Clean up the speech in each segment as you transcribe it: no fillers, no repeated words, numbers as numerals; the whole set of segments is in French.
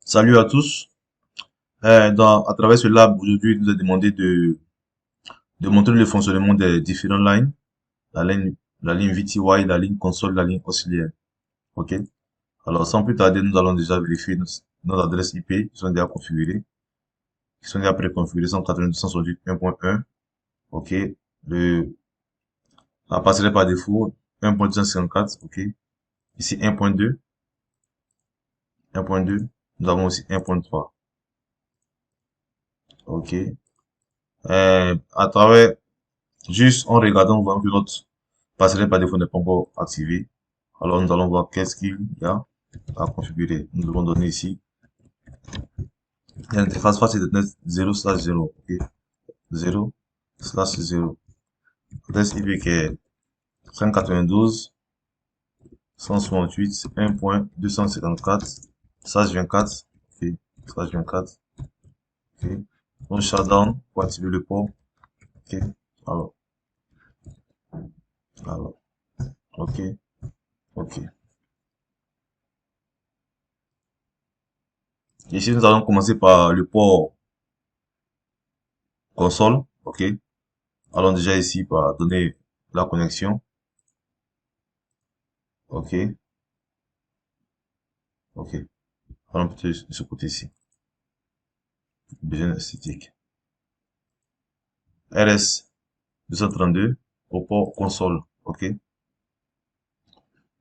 Salut à tous. À travers ce lab, aujourd'hui, il nous a demandé de montrer le fonctionnement des différentes lignes, la ligne VTY, la ligne console, la ligne auxiliaire. OK? Alors, sans plus tarder, nous allons déjà vérifier nos adresses IP qui sont déjà configurées, qui sont déjà préconfigurées 192.168.1.1. OK? Le, la passerelle par défaut, 1.254. OK? Ici, 1.2, 1.2. Nous avons aussi 1.3. OK? À travers Juste en regardant, nous voyons que notre passerelle par défaut n'est pas encore activée. Alors nous allons voir qu'est-ce qu'il y a à configurer. Nous devons donner ici l'interface face Ethernet 0/0. Ok, 0/0. Adresse IP qui est 192.168.1.254/24. Ok, /24. Ok. Donc shutdown pour activer le port. Ok. Alors, alors, ok, ok. Ici, nous allons commencer par le port console. Ok. Allons déjà ici par donner la connexion. Ok, ok. Allons plutôt de ce côté-ci. Besoin esthétique. RS 232 au port console. Ok.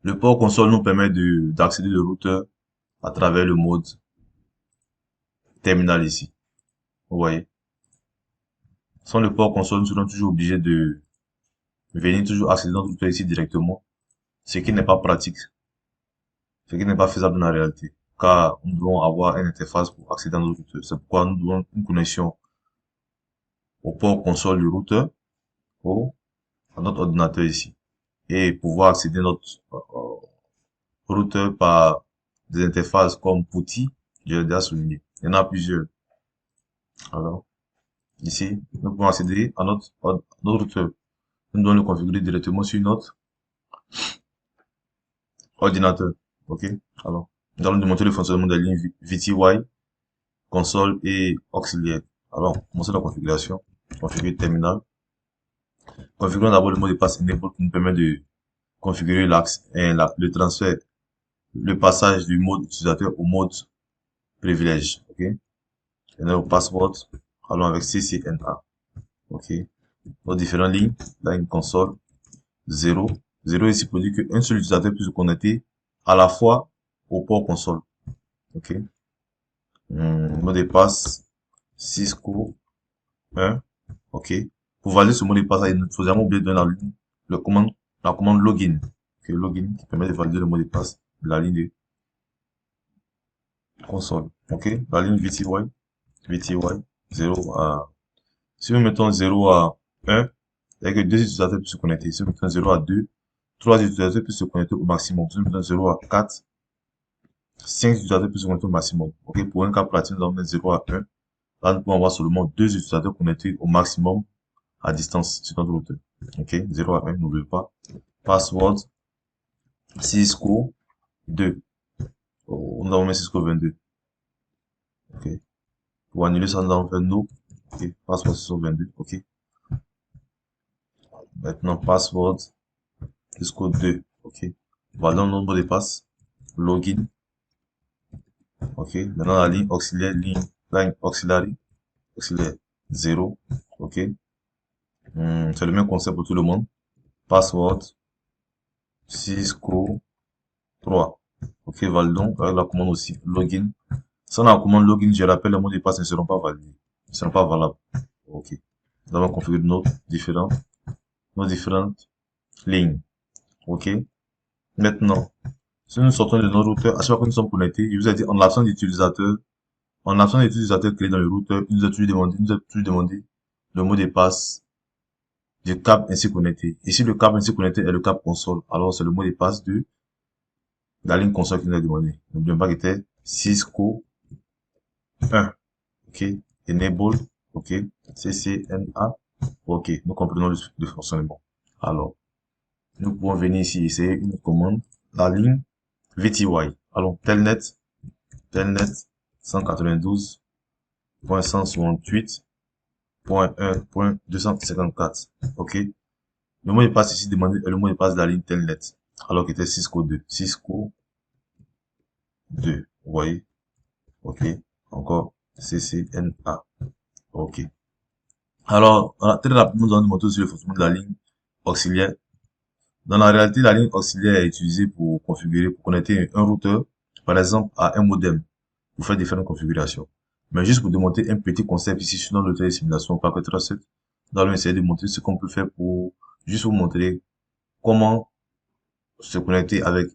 Le port console nous permet d'accéder le routeur à travers le mode terminal ici. Vous voyez. Sans le port console, nous serons toujours obligés de venir toujours accéder notre routeur ici directement. Ce qui n'est pas pratique. Ce qui n'est pas faisable dans la réalité. Car nous devons avoir une interface pour accéder à notre routeur. C'est pourquoi nous devons une connexion au port console du routeur ou à notre ordinateur ici et pouvoir accéder à notre routeur par des interfaces comme PuTTY, je l'ai déjà souligné. Il y en a plusieurs. Alors, ici, nous pouvons accéder à notre routeur. Nous devons le configurer directement sur notre ordinateur. OK? Alors, nous allons démontrer le fonctionnement des lignes VTY, console et auxiliaire. Alors, commençons la configuration. Configurer terminal. Configurons d'abord le mot de passe enable qui nous permet de configurer le transfert, le passage du mode utilisateur au mode privilège. OK? Enable password. Allons avec CCNA. OK? Nos différentes lignes. Là, une console. 0. 0 ici pour dire qu'un seul utilisateur peut se connecter à la fois au port console. OK? Mot de passe. Cisco 1. OK? Pour valider ce mot de passe, il ne faut jamais oublier de donner la commande login. OK? Login qui permet de valider le mot de passe de la ligne de console. OK? La ligne VTY 0 à, si nous mettons 0 à 1, c'est-à-dire que deux utilisateurs peuvent se connecter. Si nous mettons 0 à 2, 3 utilisateurs peuvent se connecter au maximum. Si nous mettons 0 à 4, 5 utilisateurs peuvent se connecter au maximum. Ok, pour un cas pratique, nous allons mettre 0 à 1. Là, nous pouvons avoir seulement 2 utilisateurs connectés au maximum à distance sur notre routeur. Ok, 0 à 1, n'oubliez pas. Password, Cisco 2. Oh, nous allons mettre Cisco 22. Ok. Pour annuler ça, nous allons faire no. Ok, password Cisco 22. Ok. Maintenant, password Cisco 2. Ok. Voilà le nombre de passes. Login. Ok. Maintenant, la ligne auxiliaire, line auxiliaire 0. Ok. C'est le même concept pour tout le monde. Password Cisco 3. Ok, validons avec la commande aussi login. Sans la commande login, je rappelle, les mots de passe ne seront pas validés. Ils ne seront pas valables. Ok. Nous allons configurer nos différentes lignes. Ok. Maintenant, si nous sortons de notre routeur, à chaque fois que nous sommes connectés, je vous ai dit, en l'absence d'utilisateur créé dans le routeur, il nous a toujours demandé le mot de passe du câble ainsi connecté. Ici, le câble ainsi connecté est le câble console. Alors, c'est le mot de passe de la ligne console qui nous a demandé. N'oublions pas qu'il était Cisco 1. OK. Enable. OK. CCNA. OK. Nous comprenons le fonctionnement. Alors, nous pouvons venir ici essayer une commande. La ligne VTY. Alors, telnet 192.168.1.254. Ok. Le mot de passe ici demandé est le mot de passe de la ligne Telnet. Alors qu'il était Cisco 2. Cisco 2. Vous voyez? Ok. Encore CCNA. Ok. Alors, très rapidement, nous allons montrer sur le fonctionnement de la ligne auxiliaire. Dans la réalité, la ligne auxiliaire est utilisée pour configurer, pour connecter un routeur, par exemple, à un modem, pour faire différentes configurations. Mais juste pour démontrer un petit concept ici sur notre de simulation Parquet 37, nous allons essayer de montrer ce qu'on peut faire pour juste vous montrer comment se connecter avec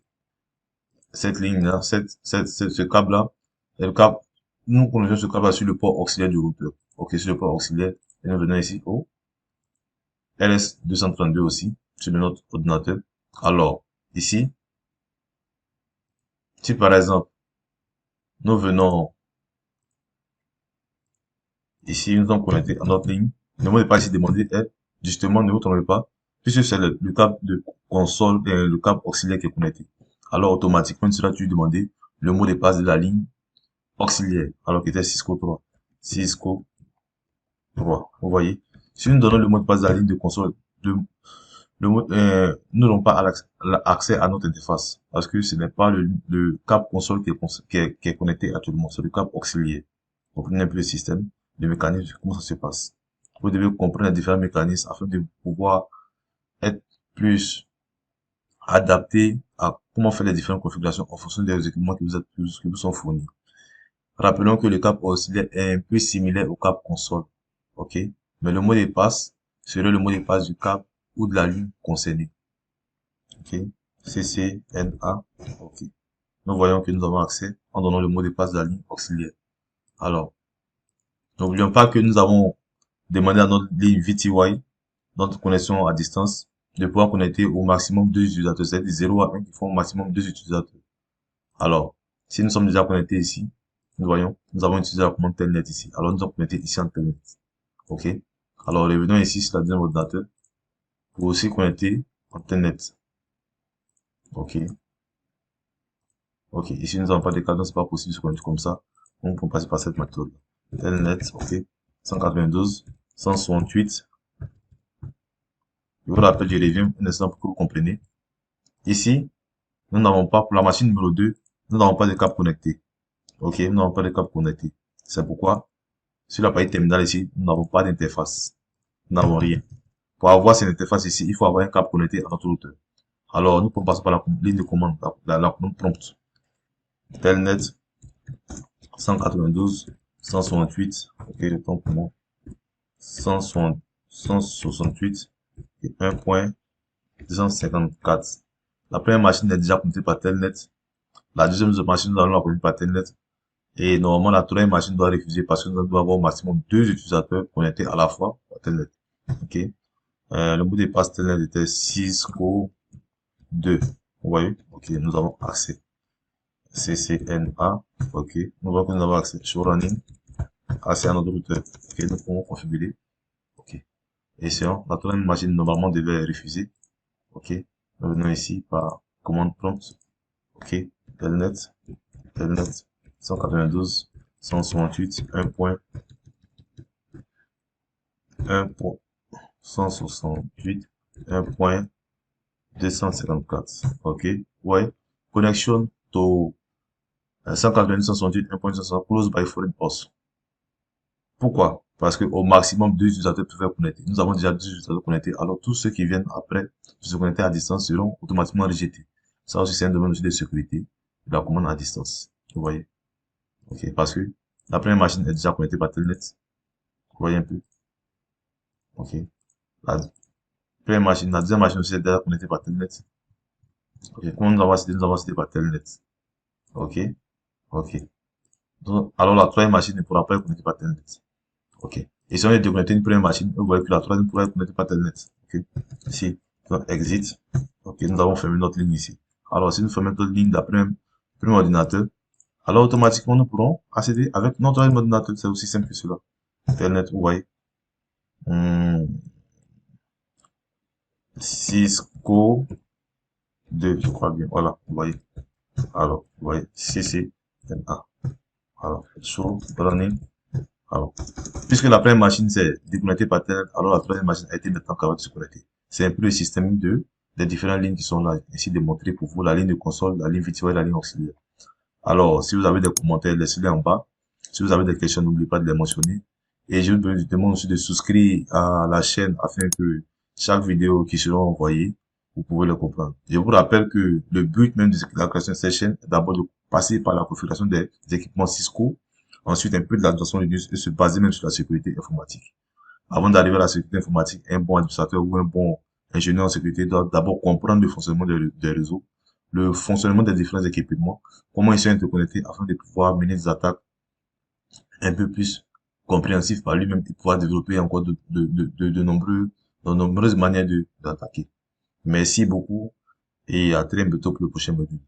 cette ligne-là, ce câble-là. Et le câble, nous connectons ce câble-là sur le port auxiliaire du routeur. Ok, sur le port auxiliaire. Et nous venons ici au LS232 aussi, sur notre ordinateur. Alors, ici, si par exemple, nous venons ici, nous sommes connectés à notre ligne, le mot de passe ici demandé est, justement, ne vous trompez pas, puisque c'est le câble de console, et le câble auxiliaire qui est connecté. Alors, automatiquement, il sera toujours demandé le mot de passe de la ligne auxiliaire, alors qu'il était Cisco 3. Cisco 3. Vous voyez? Si nous donnons le mot de passe de la ligne de console, nous n'avons pas accès à notre interface parce que ce n'est pas le câble console qui est connecté actuellement, c'est le câble auxiliaire. Comprenez un peu le système, le mécanisme, comment ça se passe. Vous devez comprendre les différents mécanismes afin de pouvoir être plus adapté à comment faire les différentes configurations en fonction des équipements qui vous sont fournis. Rappelons que le câble auxiliaire est un peu similaire au câble console. OK? Mais le mot de passe serait le mot de passe du câble ou de la ligne concernée. OK? CCNA. OK. Nous voyons que nous avons accès en donnant le mot de passe de la ligne auxiliaire. Alors, n'oublions pas que nous avons demandé à notre ligne VTY, notre connexion à distance, de pouvoir connecter au maximum 2 utilisateurs. C'est-à-dire 0 à 1 qui font au maximum 2 utilisateurs. Alors, si nous sommes déjà connectés ici, nous voyons, nous avons utilisé la commande telnet ici. Alors, nous sommes connectés ici en telnet. OK? Alors, revenons ici sur la deuxième ordinateur pour aussi connecter en telnet. OK? Ok, ici nous n'avons pas de cadence, c'est pas possible de se connecter comme ça. Donc on passe par cette méthode. Telnet, ok. 192, 168. Je vous rappelle, je reviens un instant pour que vous compreniez. Ici, nous n'avons pas, pour la machine numéro 2, nous n'avons pas de câble connecté. Ok, nous n'avons pas de câble connecté. C'est pourquoi, sur l'appareil terminal ici, nous n'avons pas d'interface. Nous n'avons rien. Pour avoir cette interface ici, il faut avoir un câble connecté à notre routeur. Alors, nous pouvons passer par la ligne de commande, la commande prompt. Telnet 192, 168, ok, le temps pour moi, 168 et 1.254. La première machine est déjà connectée par Telnet. La deuxième machine, nous allons la connecter par Telnet. Et normalement, la troisième machine doit refuser parce que nous devons avoir au maximum 2 utilisateurs connectés à la fois par Telnet. Ok. Le mot de passe Telnet était Cisco 2. Vous voyez? Ok, nous avons accès. CCNA. Ok. Nous voyons que nous avons accès. Show running. Accès à notre routeur. Ok, nous pouvons configurer. Ok. Essayons. La troisième machine normalement devait refuser. Ok. Nous venons ici par commande prompt. Ok. Telnet. Telnet. 192. 168. 1.168. 1.254. Ok. Ouais. Connection to 192. 168. 1.254 closed by foreign host. Pourquoi? Parce que au maximum 2 utilisateurs peuvent être connectés. Nous avons déjà 2 utilisateurs connectés. Alors tous ceux qui viennent après se connecter à distance seront automatiquement rejetés. Ça aussi c'est un domaine aussi de sécurité de la commande à distance. Vous voyez? Ok. Parce que la première machine est déjà connectée par Telnet. Vous voyez un peu? Ok. La première machine, la deuxième machine aussi est déjà connectée par Telnet. Ok. Comme nous avons cité par Telnet. Ok. Ok. Donc, alors la troisième machine ne pourra pas être connectée par Telnet. Ok. Et si on est déconnecté une première machine, vous voyez que la troisième pourrait être connectée par Telnet. Ok. Ici, donc, exit. Ok, nous avons fermé notre ligne ici. Alors, si nous fermons notre ligne d'après premier ordinateur, alors automatiquement nous pourrons accéder avec notre troisième ordinateur. C'est aussi simple que cela. Telnet, vous voyez. Hmm, Cisco 2, je crois bien. Voilà, vous voyez. Alors, vous voyez, CCNA. Alors, show running. Alors, puisque la première machine s'est déconnectée par Internet, alors la troisième machine a été maintenant capable de se connecter. C'est un peu le système des différentes lignes qui sont là, ici démontrées pour vous, la ligne de console, la ligne virtuelle, la ligne auxiliaire. Alors, si vous avez des commentaires, laissez-les en bas. Si vous avez des questions, n'oubliez pas de les mentionner. Et je vous demande aussi de souscrire à la chaîne afin que chaque vidéo qui sera envoyée, vous pouvez le comprendre. Je vous rappelle que le but même de la création de cette chaîne est d'abord de passer par la configuration des équipements Cisco, ensuite un peu de l'administration Linux et se baser même sur la sécurité informatique. Avant d'arriver à la sécurité informatique, un bon administrateur ou un bon ingénieur en sécurité doit d'abord comprendre le fonctionnement des réseaux, le fonctionnement des différents équipements, comment ils sont interconnectés afin de pouvoir mener des attaques un peu plus compréhensives par lui-même et pouvoir développer encore de nombreuses manières d'attaquer. Merci beaucoup et à très bientôt pour le prochain module.